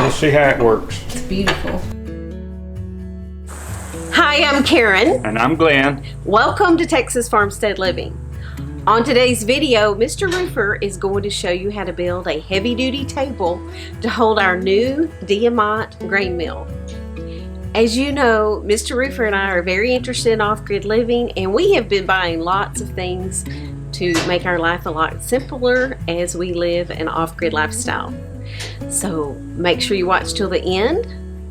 Let's see how it works. It's beautiful. Hi, I'm Karen. And I'm Glenn. Welcome to Texas Farmstead Living. On today's video, Mr. Rueffer is going to show you how to build a heavy-duty table to hold our new DIAMANT grain mill. As you know, Mr. Rueffer and I are very interested in off-grid living, and we have been buying lots of things to make our life a lot simpler as we live an off-grid lifestyle. So make sure you watch till the end.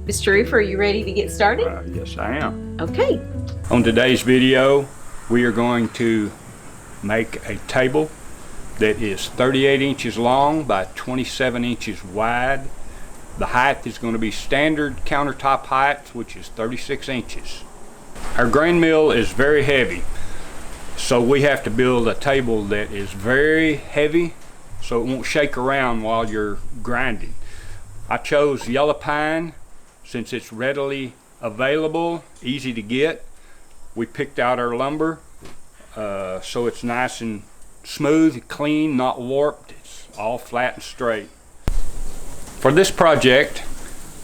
Mr. Rueffer, are you ready to get started? Yes, I am. Okay. On today's video, we are going to make a table that is 38 inches long by 27 inches wide. The height is going to be standard countertop height, which is 36 inches. Our grain mill is very heavy, so we have to build a table that is very heavy so it won't shake around while you're grinding. I chose yellow pine since it's readily available, easy to get. We picked out our lumber so it's nice and smooth, clean, not warped. It's all flat and straight. For this project,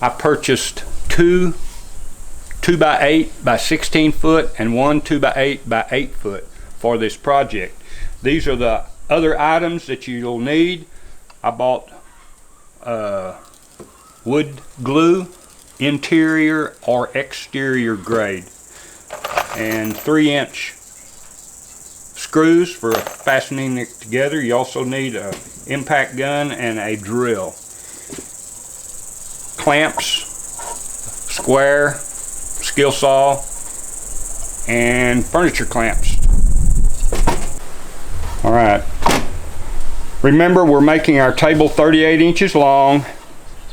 I purchased two 2x8 by 16 foot and one 2x8 by 8 foot for this project. These are the other items that you'll need. I bought wood glue, interior or exterior grade, and 3-inch screws for fastening it together. You also need an impact gun and a drill. Clamps, square, skill saw, and furniture clamps. Alright, remember we're making our table 38 inches long,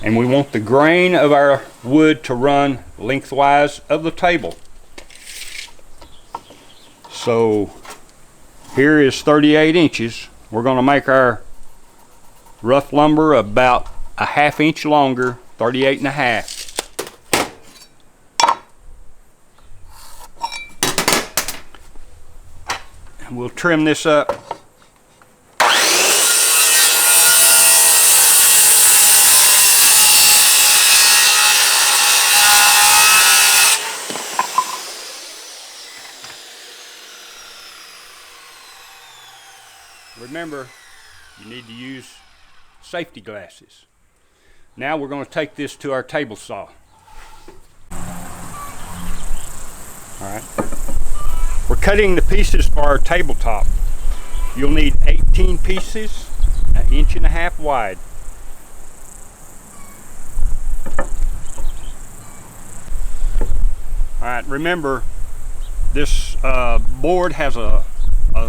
and we want the grain of our wood to run lengthwise of the table. So here is 38 inches. We're going to make our rough lumber about a ½ inch longer, 38.5. And we'll trim this up. Remember, you need to use safety glasses. Now we're going to take this to our table saw. Alright. We're cutting the pieces for our tabletop. You'll need 18 pieces, 1.5 inches wide. Alright, remember this board has a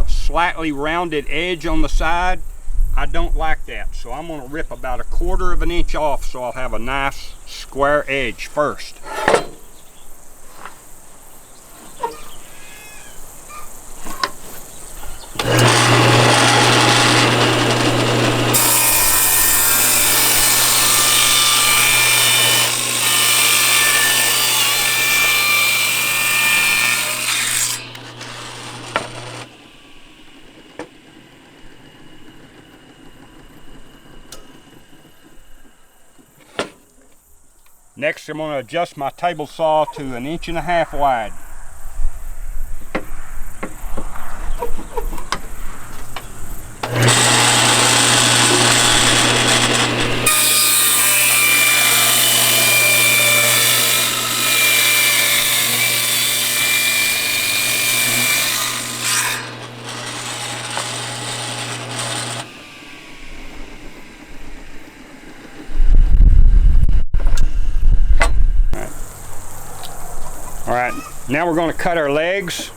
slightly rounded edge on the side. I don't like that, so I'm going to rip about 1/4 inch off so I'll have a nice square edge first. Next, I'm going to adjust my table saw to 1.5 inches wide. Alright, now we're going to cut our legs.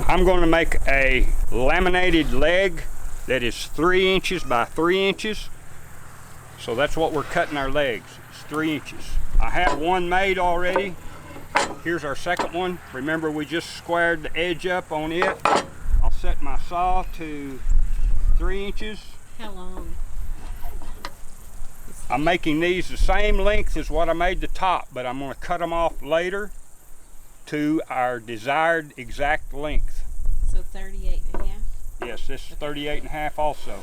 I'm going to make a laminated leg that is 3 inches by 3 inches. So that's what we're cutting our legs. It's 3 inches. I have one made already. Here's our second one. Remember, we just squared the edge up on it. I'll set my saw to 3 inches. How long? I'm making these the same length as what I made the top, but I'm going to cut them off later to our desired exact length. So 38.5? Yes, this is 38.5 also.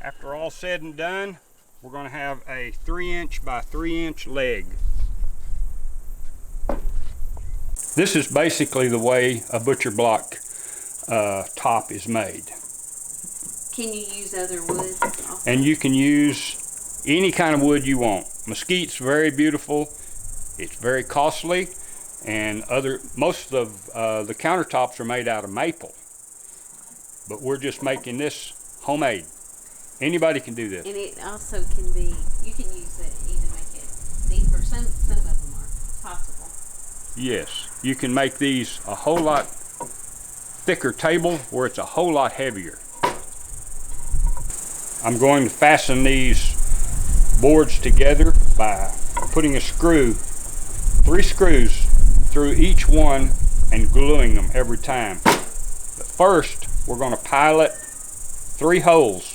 After all said and done, we're going to have a 3" by 3" leg. This is basically the way a butcher block top is made. Can you use other wood also? And you can use any kind of wood you want. Mesquite's very beautiful. It's very costly, and most of the countertops are made out of maple. But we're just making this homemade. Anybody can do this. And it also can be, you can use it, even make it deeper. Some of them are possible. Yes, you can make these a whole lot thicker table where it's a whole lot heavier. I'm going to fasten these boards together by putting 3 screws through each one and gluing them every time. But first, we're going to pilot 3 holes.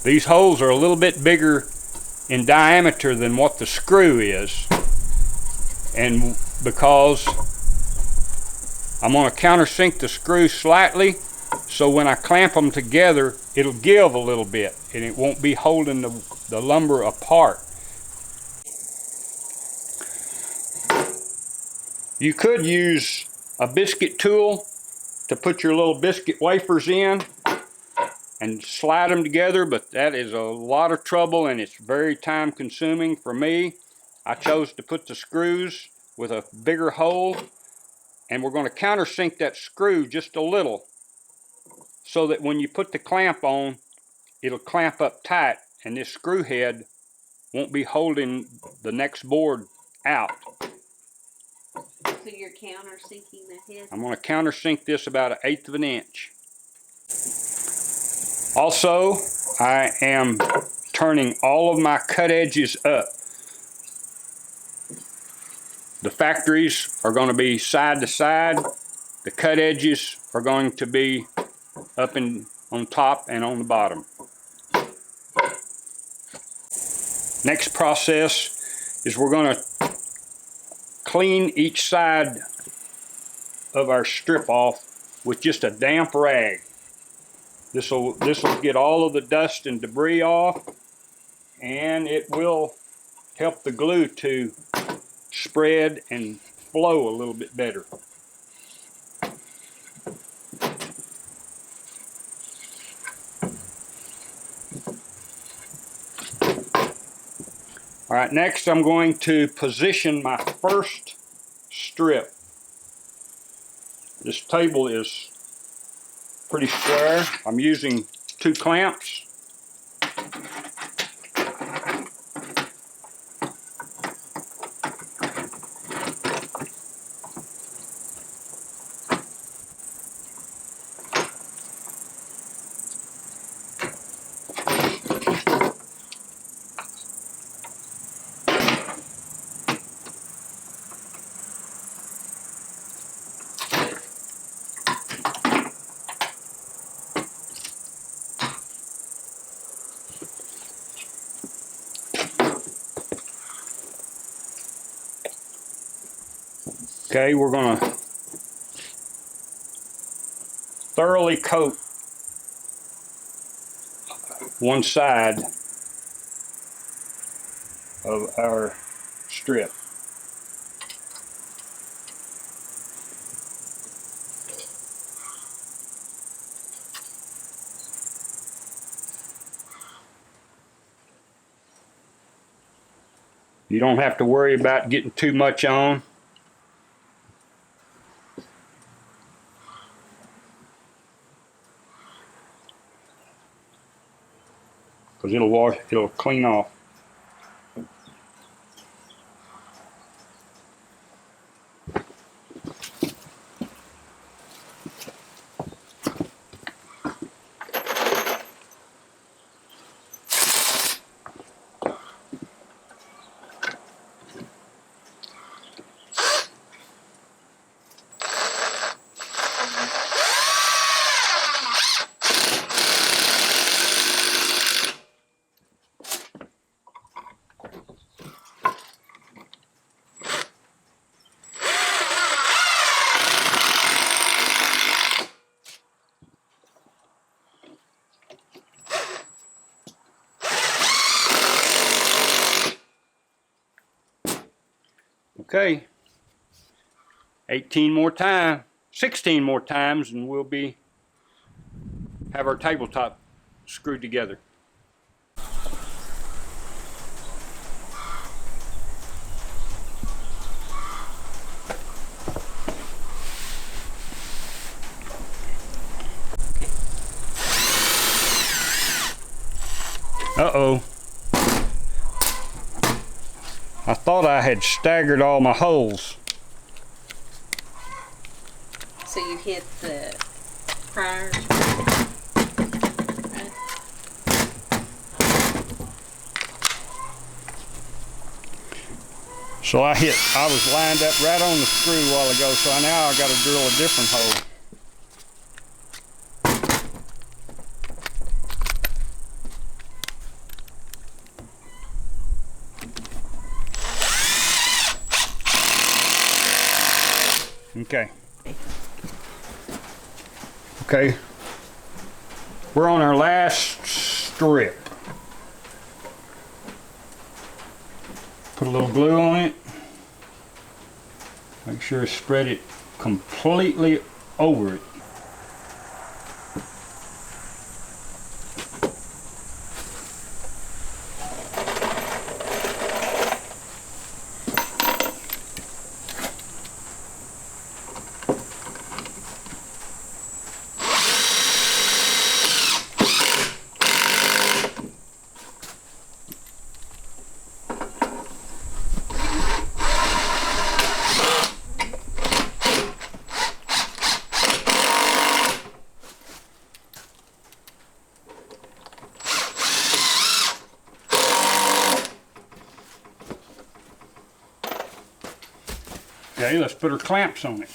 These holes are a little bit bigger in diameter than what the screw is, and because I'm going to countersink the screw slightly, so when I clamp them together it'll give a little bit and it won't be holding the lumber apart. You could use a biscuit tool to put your little biscuit wafers in and slide them together, but that is a lot of trouble and it's very time consuming for me. I chose to put the screws with a bigger hole, and we're going to countersink that screw just a little so that when you put the clamp on, it'll clamp up tight and this screw head won't be holding the next board out. So you're countersinking the head? I'm going to countersink this about 1/8 of an inch. Also, I am turning all of my cut edges up. The factories are going to be side to side. The cut edges are going to be up and on top and on the bottom. Next process is we're going to clean each side of our strip off with just a damp rag. This will get all of the dust and debris off, and it will help the glue to spread and flow a little bit better. All right, next I'm going to position my first strip. This table is pretty square. I'm using 2 clamps. Okay, we're going to thoroughly coat one side of our strip. You don't have to worry about getting too much on. Because it'll clean off. Okay, 16 more times, and we'll have our tabletop screwed together. Uh-oh. I thought I had staggered all my holes. So you hit the priors, right? So I was lined up right on the screw a while ago, so now I got to drill a different hole. Okay. Okay. We're on our last strip. Put a little glue on it. Make sure to spread it completely over it. Okay, let's put our clamps on it.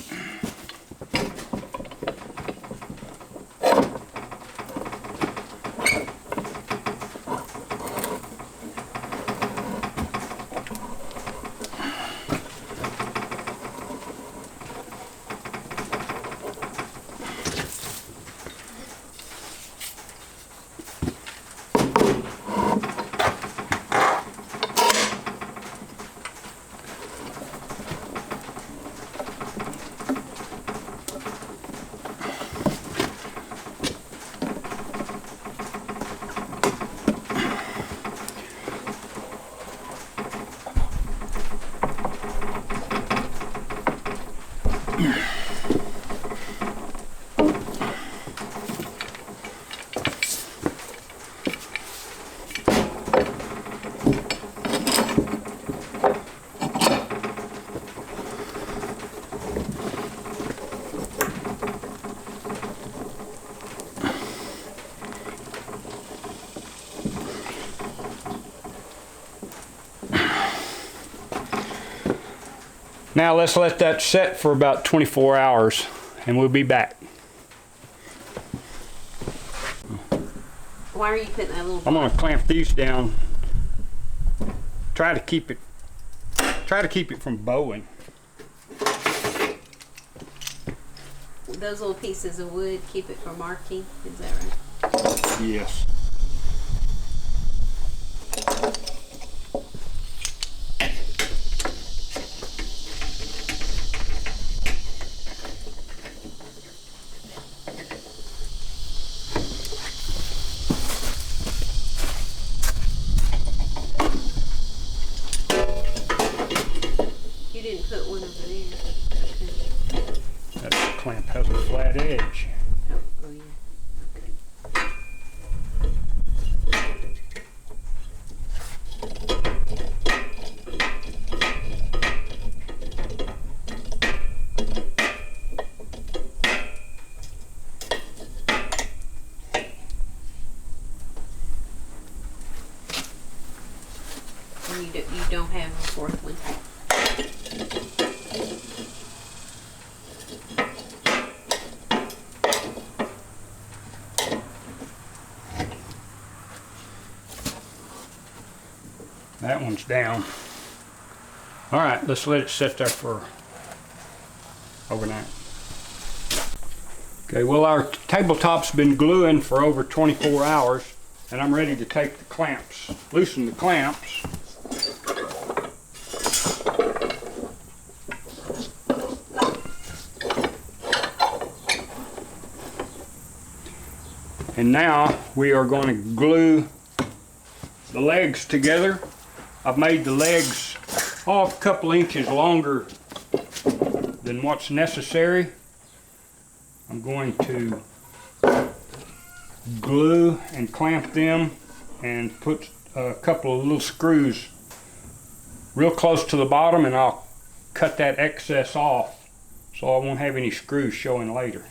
Now let's let that set for about 24 hours and we'll be back. Why are you putting that little... I'm going to clamp these down. Try to keep it from bowing. Those little pieces of wood keep it from marking, is that right? Yes. You didn't put one over there. That clamp has a flat edge. Oh yeah. And you don't have a fourth one. That one's down. All right, let's let it sit there for overnight. Okay, well, our tabletop's been gluing for over 24 hours, and I'm ready to take the clamps, loosen the clamps. And now we are going to glue the legs together. I've made the legs a couple inches longer than what's necessary. I'm going to glue and clamp them and put a couple of little screws real close to the bottom, and I'll cut that excess off so I won't have any screws showing later.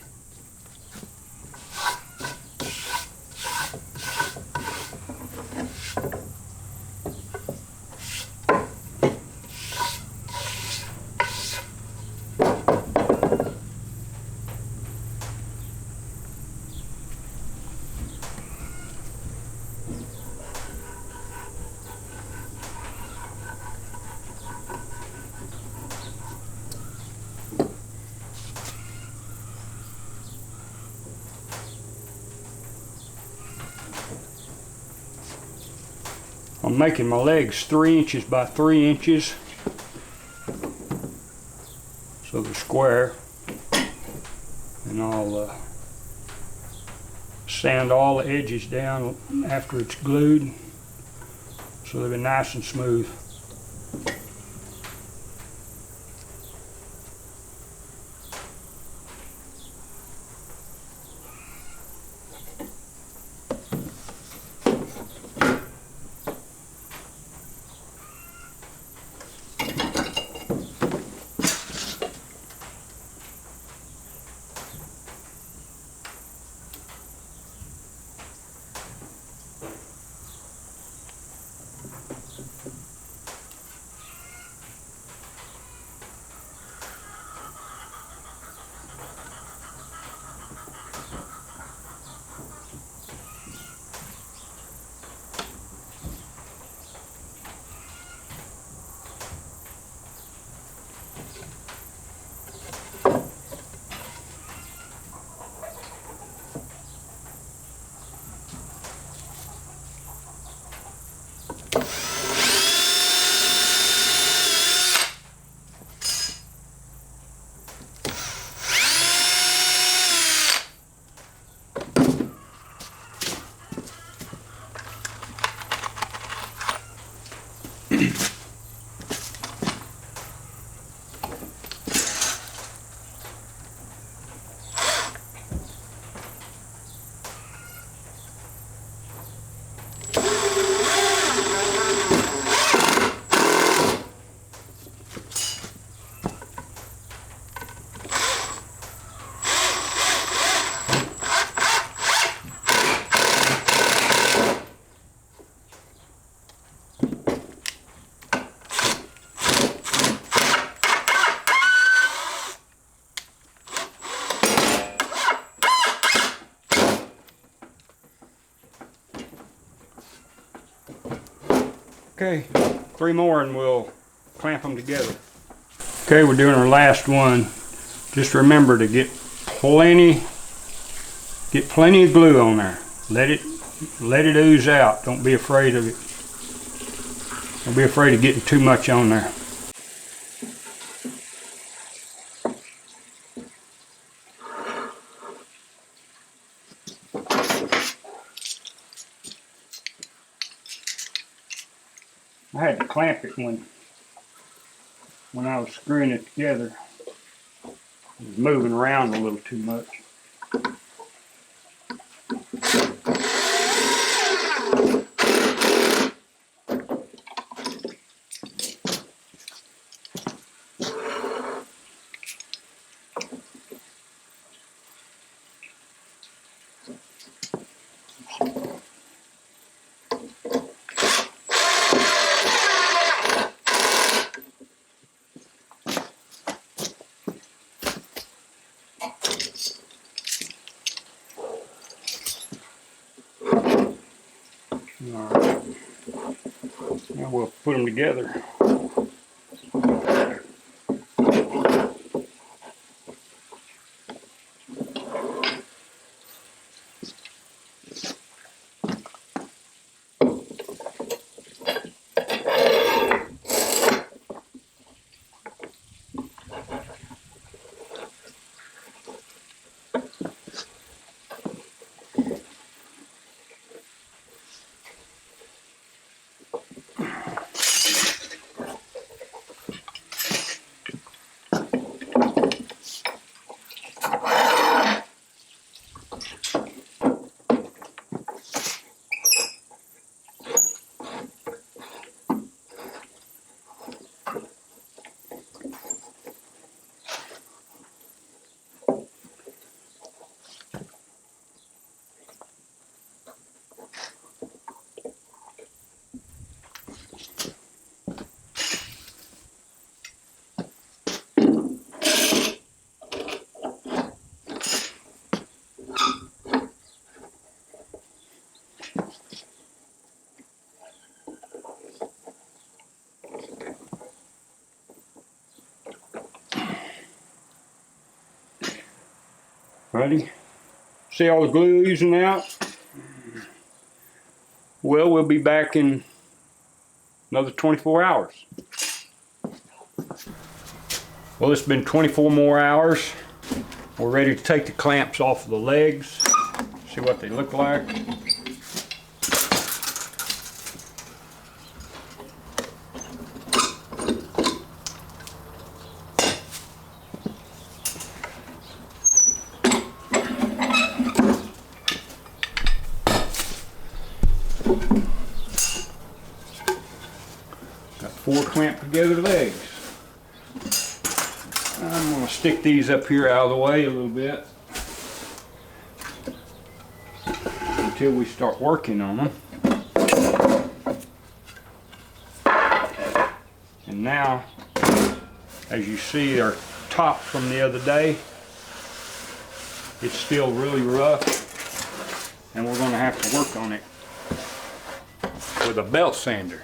I'm making my legs 3 inches by 3 inches, so they're square, and I'll sand all the edges down after it's glued so they'll be nice and smooth. Okay, 3 more and we'll clamp them together. Okay, we're doing our last one. Just remember to get plenty of glue on there. Let it ooze out. Don't be afraid of it. Don't be afraid of getting too much on there. I had to clamp it when I was screwing it together. It was moving around a little too much. Alright, now we'll put them together. Ready? See all the glue oozing out? Well, we'll be back in another 24 hours. Well, it's been 24 more hours. We're ready to take the clamps off of the legs. See what they look like. Got 4 clamped together legs. I'm going to stick these up here out of the way a little bit until we start working on them. And now, as you see, our top from the other day, it's still really rough, and we're going to have to work on it with a belt sander.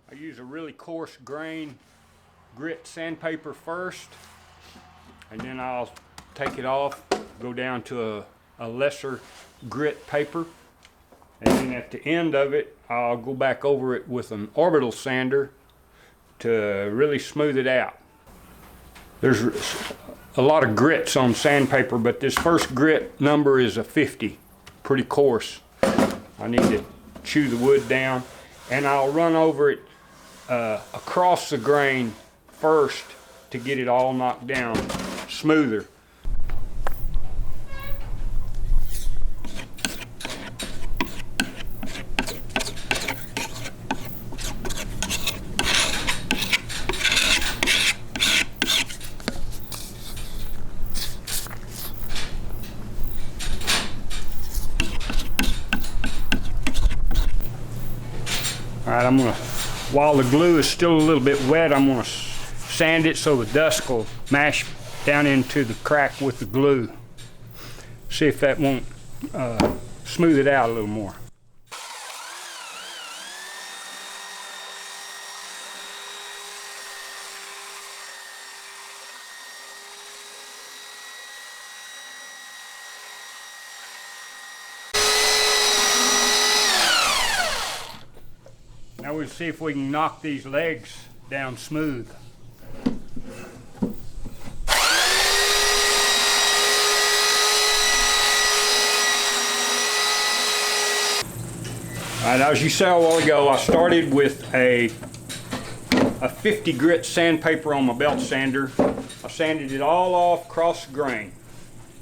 I use a really coarse grain grit sandpaper first, and then I'll take it off, go down to a lesser grit paper, and then at the end of it I'll go back over it with an orbital sander to really smooth it out. There's a lot of grits on sandpaper, but this first grit number is a 50, pretty coarse. I need to chew the wood down, and I'll run over it across the grain first to get it all knocked down smoother. All right, I'm gonna, while the glue is still a little bit wet, I'm gonna sand it so the dust will mash down into the crack with the glue. See if that won't smooth it out a little more. Now we'll see if we can knock these legs down smooth. All right, as you saw a while ago, I started with a 50 grit sandpaper on my belt sander. I sanded it all off across the grain.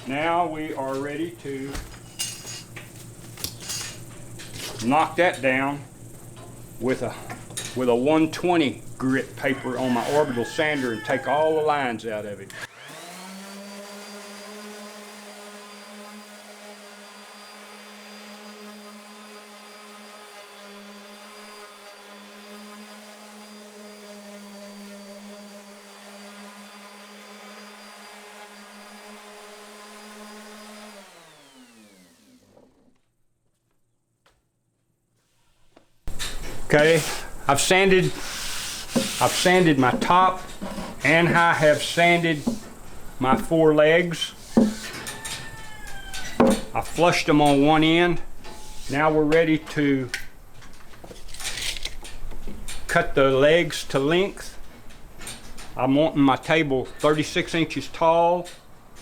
Now we are ready to knock that down with a 120 grit paper on my orbital sander and take all the lines out of it. Okay, I've sanded my top, and I have sanded my 4 legs. I flushed them on one end. Now we're ready to cut the legs to length. I'm wanting my table 36 inches tall,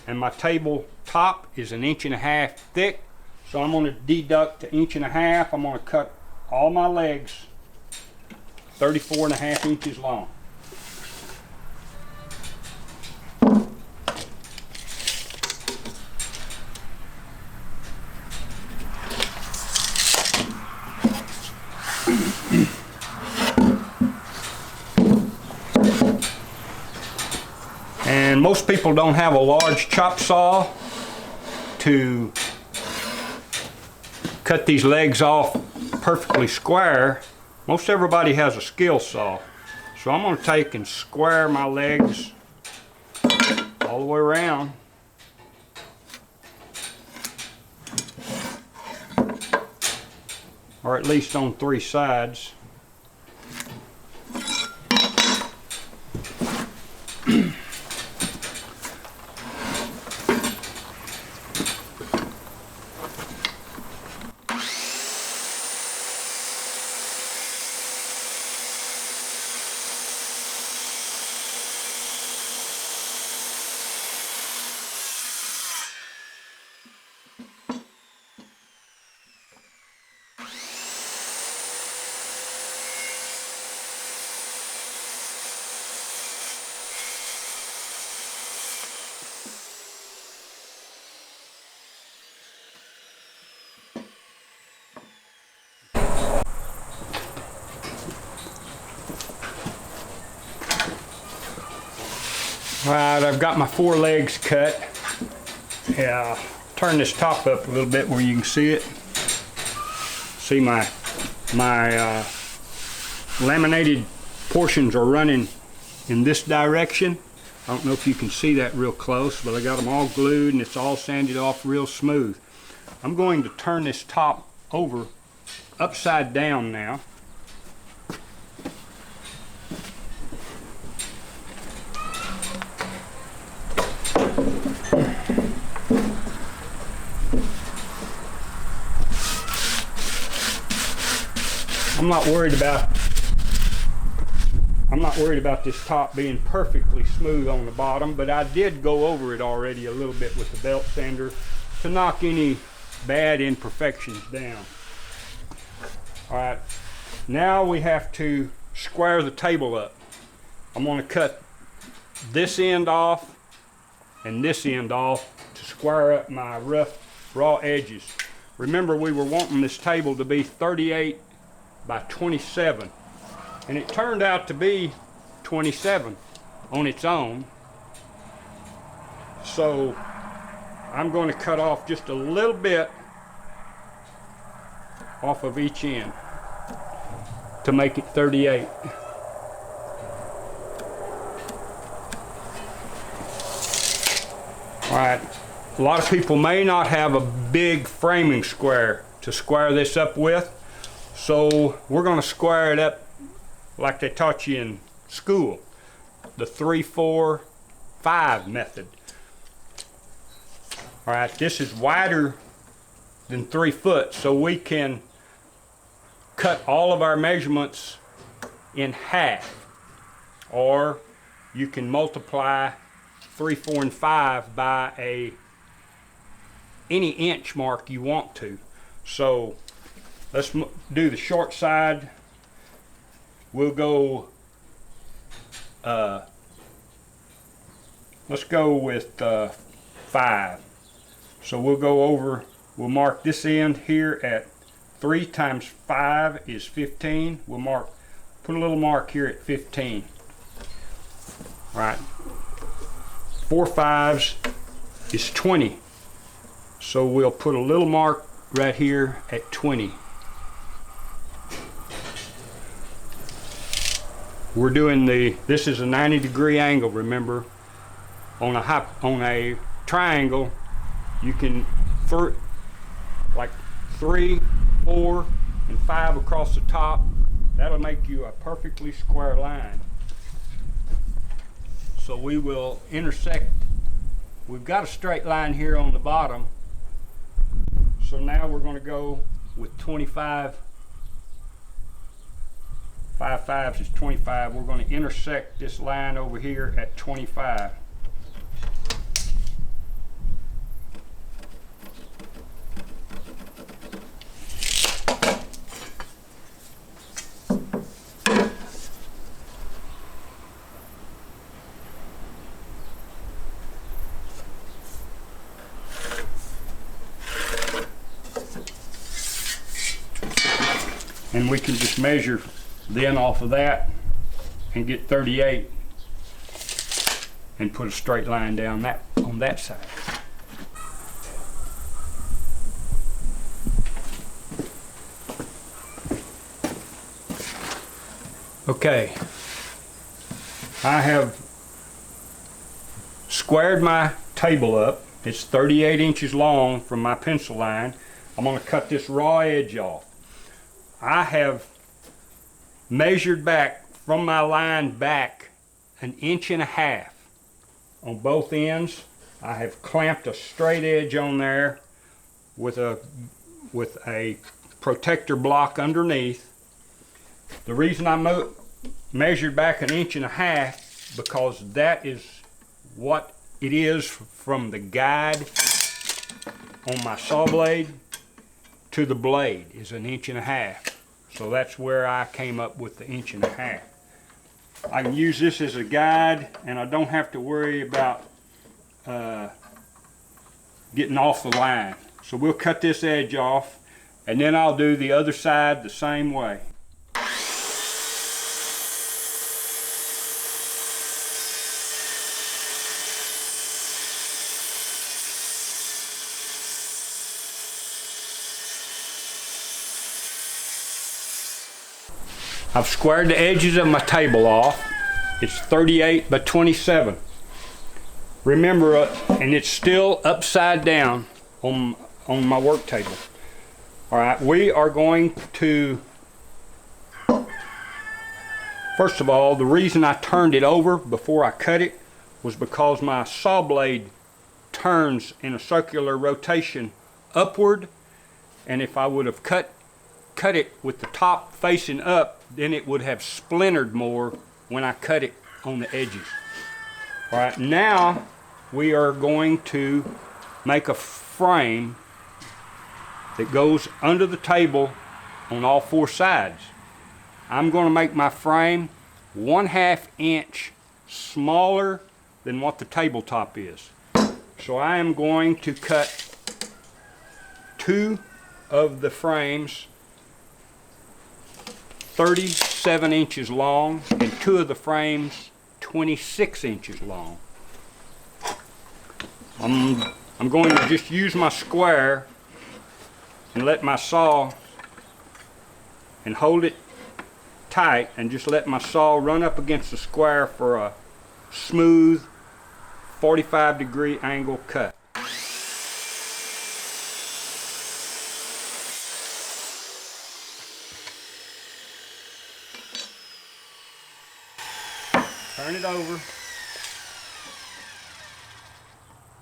and my table top is 1.5 inches thick. So I'm going to deduct 1.5 inches. I'm going to cut all my legs 34.5 inches long. And most people don't have a large chop saw, to cut these legs off perfectly square, most everybody has a skill saw. So I'm going to take and square my legs all the way around. Or at least on 3 sides. Alright, I've got my 4 legs cut. Yeah, turn this top up a little bit where you can see it. See my laminated portions are running in this direction. I don't know if you can see that real close, but I got them all glued and it's all sanded off real smooth. I'm going to turn this top over upside down now. I'm not worried about this top being perfectly smooth on the bottom, but I did go over it already a little bit with the belt sander to knock any bad imperfections down. Alright, now we have to square the table up. I'm going to cut this end off and this end off to square up my rough raw edges. Remember, we were wanting this table to be 38 by 27, and it turned out to be 27 on its own. So I'm going to cut off just a little bit off of each end to make it 38. Alright, a lot of people may not have a big framing square to square this up with, so we're going to square it up like they taught you in school, the 3-4-5 method. Alright, this is wider than 3 foot, so we can cut all of our measurements in half, or you can multiply 3, 4, and 5 by any inch mark you want to. So let's do the short side. We'll go, let's go with 5. So we'll go over, we'll mark this end here at 3 times 5 is 15. We'll put a little mark here at 15. All right, 4 5s is 20. So we'll put a little mark right here at 20. We're doing this is a 90-degree angle, remember. On a triangle, you can, like 3, 4, and 5 across the top. That'll make you a perfectly square line. So we will intersect. We've got a straight line here on the bottom. So now we're going to go with 25. 5 5s is 25. We're going to intersect this line over here at 25. And we can just measure then off of that and get 38 and put a straight line down on that side. Okay, I have squared my table up. It's 38 inches long from my pencil line. I'm going to cut this raw edge off. I have measured back from my line back 1.5 inches on both ends. I have clamped a straight edge on there with a protector block underneath. The reason I measured back 1.5 inches because that is what it is from the guide on my saw blade to the blade is 1.5 inches. So that's where I came up with the 1.5 inches. I can use this as a guide and I don't have to worry about getting off the line. So we'll cut this edge off and then I'll do the other side the same way. I've squared the edges of my table off. It's 38 by 27. Remember, and it's still upside down on my work table. All right, we are going to, first of all, the reason I turned it over before I cut it was because my saw blade turns in a circular rotation upward, and if I would have cut it with the top facing up, then it would have splintered more when I cut it on the edges. All right, now we are going to make a frame that goes under the table on all 4 sides. I'm going to make my frame 1/2 inch smaller than what the tabletop is. So I am going to cut 2 of the frames 37 inches long and 2 of the frames 26 inches long. I'm going to just use my square and let my saw and hold it tight and just let my saw run up against the square for a smooth 45-degree angle cut. Turn it over.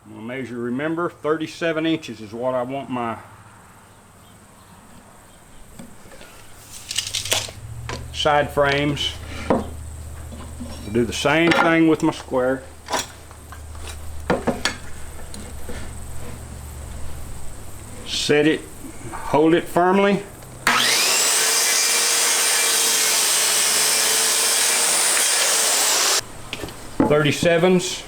I'm going to measure, remember, 37 inches is what I want my side frames. I'll do the same thing with my square. Set it, hold it firmly. .37s.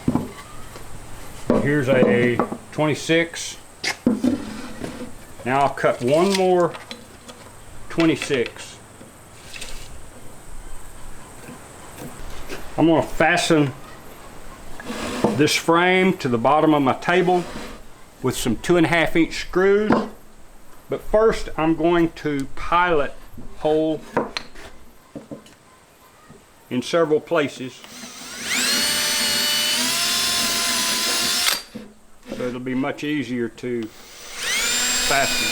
Here's a 26. Now I'll cut one more 26. I'm going to fasten this frame to the bottom of my table with some 2.5 inch screws. But first I'm going to pilot hole in several places. So it'll be much easier to fasten.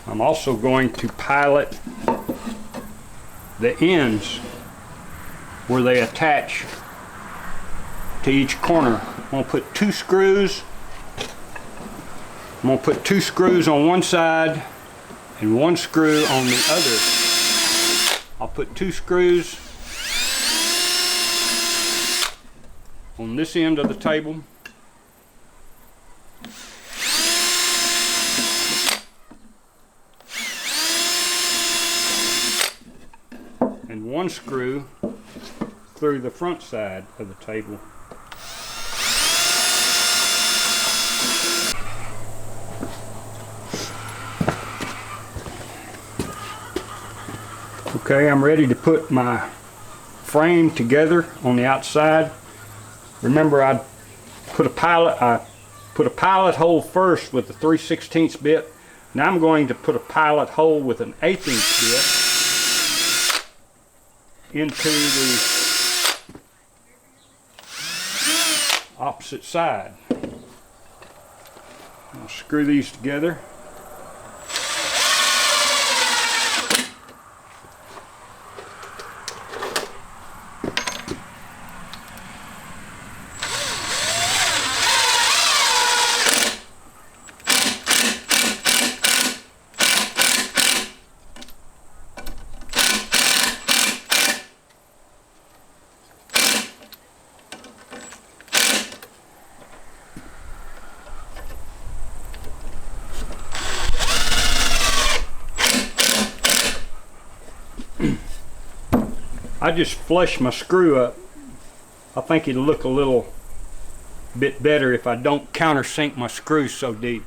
I'm also going to pilot the ends where they attach to each corner. I'm going to put 2 screws. I'm going to put 2 screws on one side and 1 screw on the other. I'll put 2 screws on this end of the table. And 1 screw through the front side of the table. Okay, I'm ready to put my frame together on the outside. Remember, I put a pilot hole first with the 3/16 bit. Now I'm going to put a pilot hole with an 1/8 bit into the opposite side. I'll screw these together. I just flush my screw up. I think it'll look a little bit better if I don't countersink my screws so deep.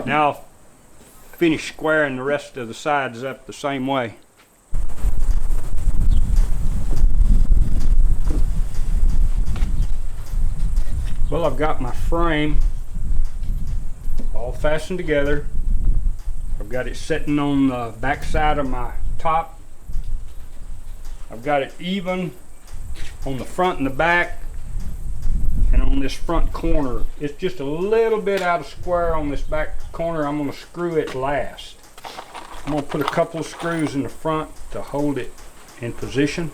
Now I'll finish squaring the rest of the sides up the same way. Well, I've got my frame all fastened together. I've got it sitting on the back side of my top. I've got it even on the front and the back, and on this front corner. It's just a little bit out of square on this back corner. I'm going to screw it last. I'm going to put a couple of screws in the front to hold it in position.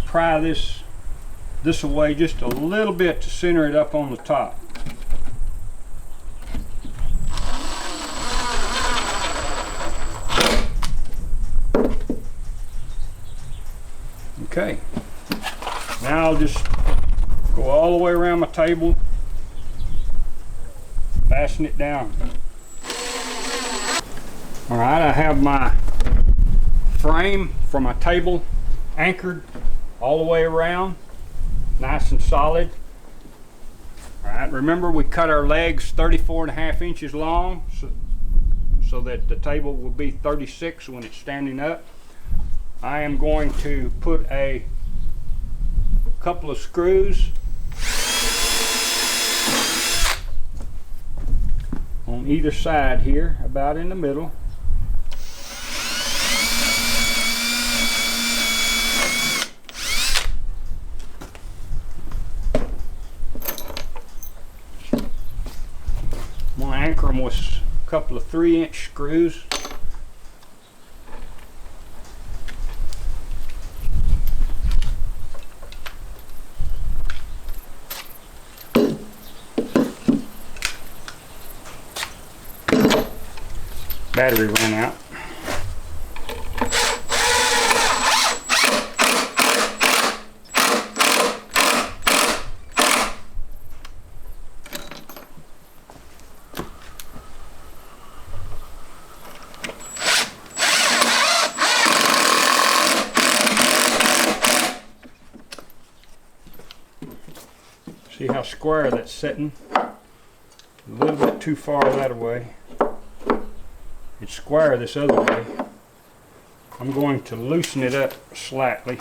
Pry this away just a little bit to center it up on the top. Okay, now I'll just go all the way around my table, fasten it down. All right, I have my frame for my table anchored all the way around, nice and solid. All right, remember we cut our legs 34.5 inches long so that the table will be 36 when it's standing up. I am going to put a couple of screws on either side here, about in the middle. I'm going to anchor them with a couple of 3-inch screws. Battery ran out. See how square that's sitting? A little bit too far that way. It's square this other way. I'm going to loosen it up slightly.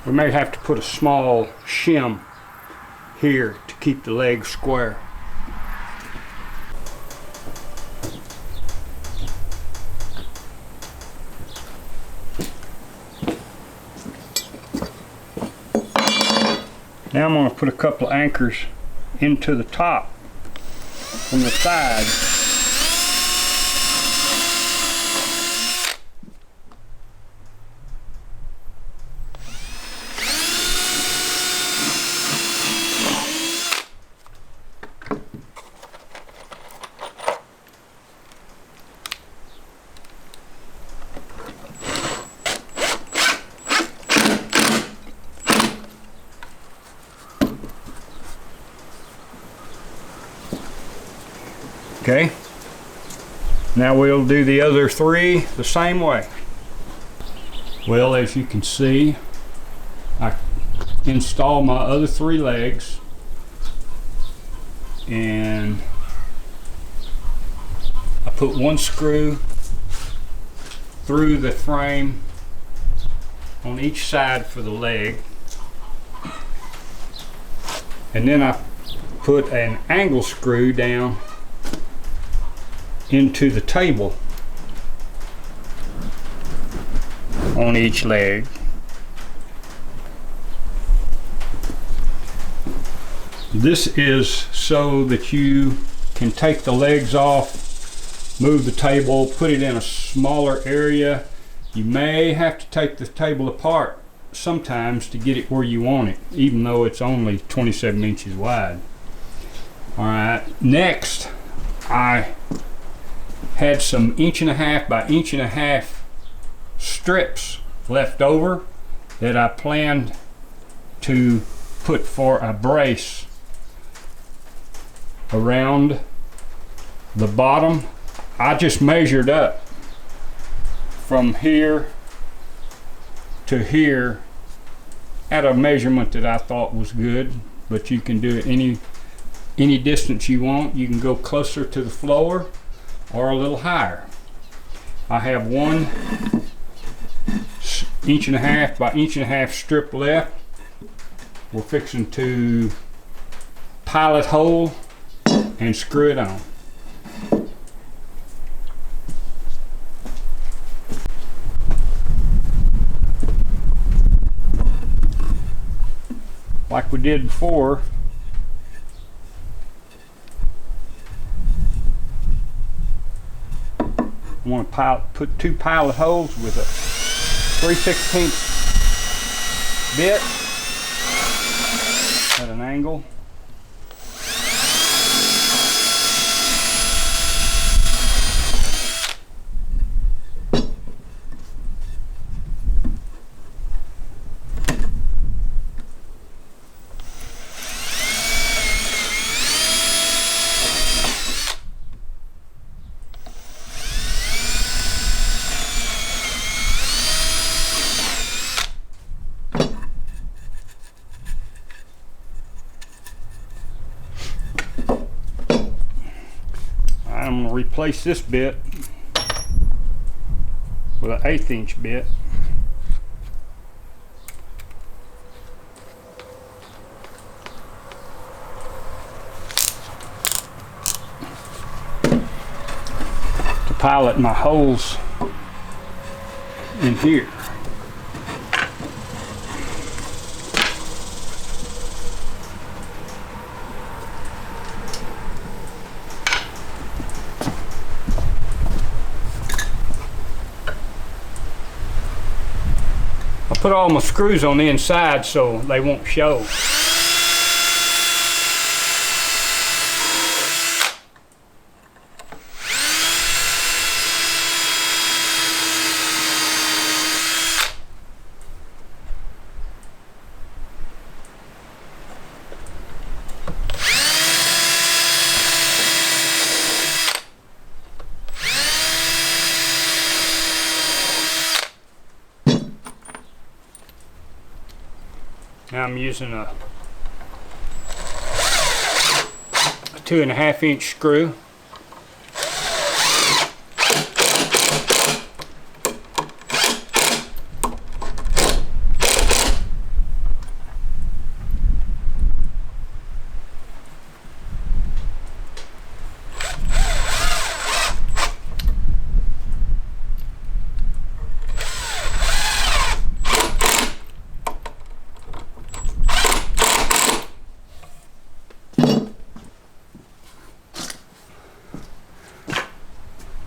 We may have to put a small shim here to keep the legs square. Now I'm going to put a couple of anchors into the top from the side. Okay. Now we'll do the other 3 the same way. Well, as you can see, I install my other 3 legs, and I put 1 screw through the frame on each side for the leg, and then I put an angle screw down into the table on each leg. This is so that you can take the legs off, move the table, put it in a smaller area. You may have to take the table apart sometimes to get it where you want it, even though it's only 27 inches wide. Alright, next I had some 1.5 by 1.5 strips left over that I planned to put for a brace around the bottom. I just measured up from here to here at a measurement that I thought was good, but you can do it any distance you want. You can go closer to the floor or a little higher. I have 1 1.5 by 1.5 strip left. We're fixing to pilot hole and screw it on. Like we did before, I want to put 2 pilot holes with a 3/16 bit at an angle. I'm going to replace this bit with an 1/8 inch bit. To pilot my holes in here. Put all my screws on the inside so they won't show. Now I'm using a 2.5 inch screw.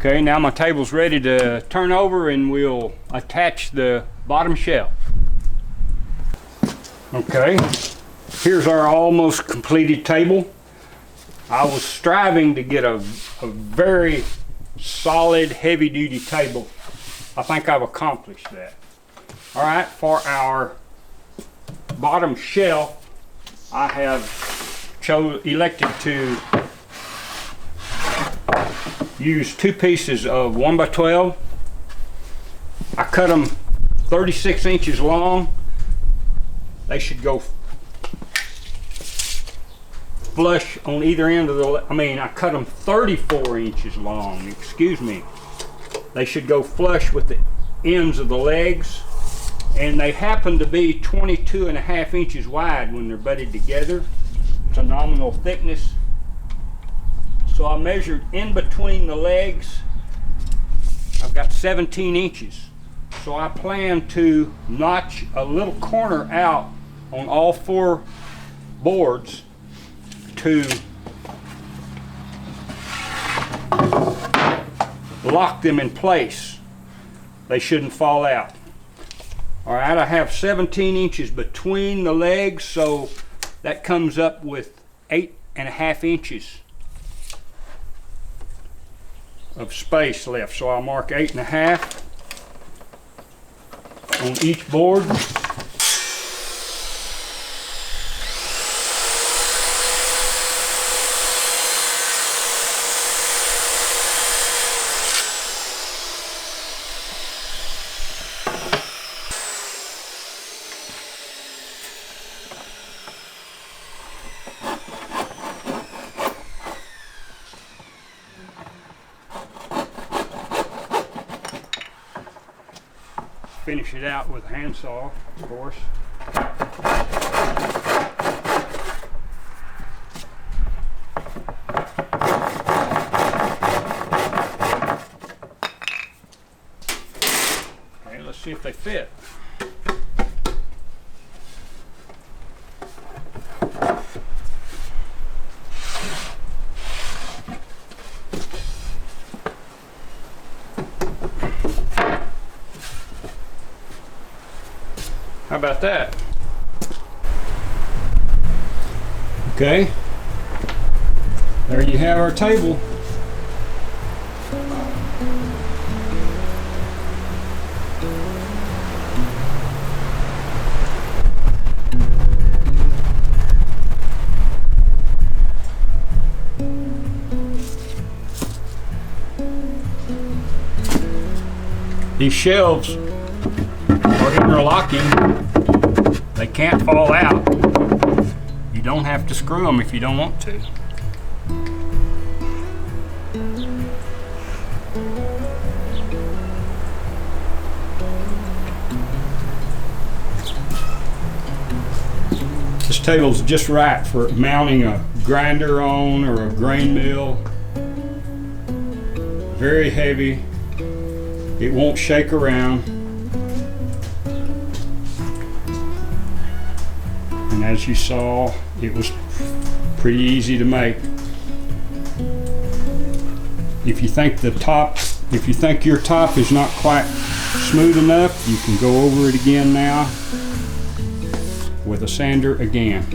Okay, now my table's ready to turn over and we'll attach the bottom shelf. Okay, here's our almost completed table. I was striving to get a very solid, heavy-duty table. I think I've accomplished that. All right, for our bottom shelf, I have elected to use 2 pieces of 1 by 12. I cut them 36 inches long. They should go flush on either end of the, I cut them 34 inches long, excuse me. They should go flush with the ends of the legs, and they happen to be 22.5 inches wide when they're butted together. It's a nominal thickness. So I measured in between the legs. I've got 17 inches. So I plan to notch a little corner out on all 4 boards to lock them in place. They shouldn't fall out. All right, I have 17 inches between the legs, so that comes up with 8.5 inches of space left. So I'll mark 8.5 on each board. Finish it out with a handsaw, of course. Okay, let's see if they fit. How about that? Okay, there you have our table. These shelves are interlocking. They can't fall out. You don't have to screw them if you don't want to. This table's just right for mounting a grinder on or a grain mill. Very heavy. It won't shake around. And as you saw, it was pretty easy to make. If you think your top is not quite smooth enough, you can go over it again now with a sander again.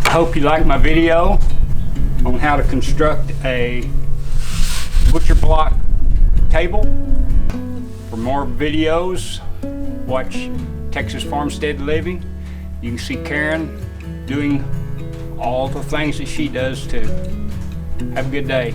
I hope you liked my video on how to construct a butcher block table. For more videos, watch Texas Farmstead Living. You can see Caren doing all the things that she does too. Have a good day.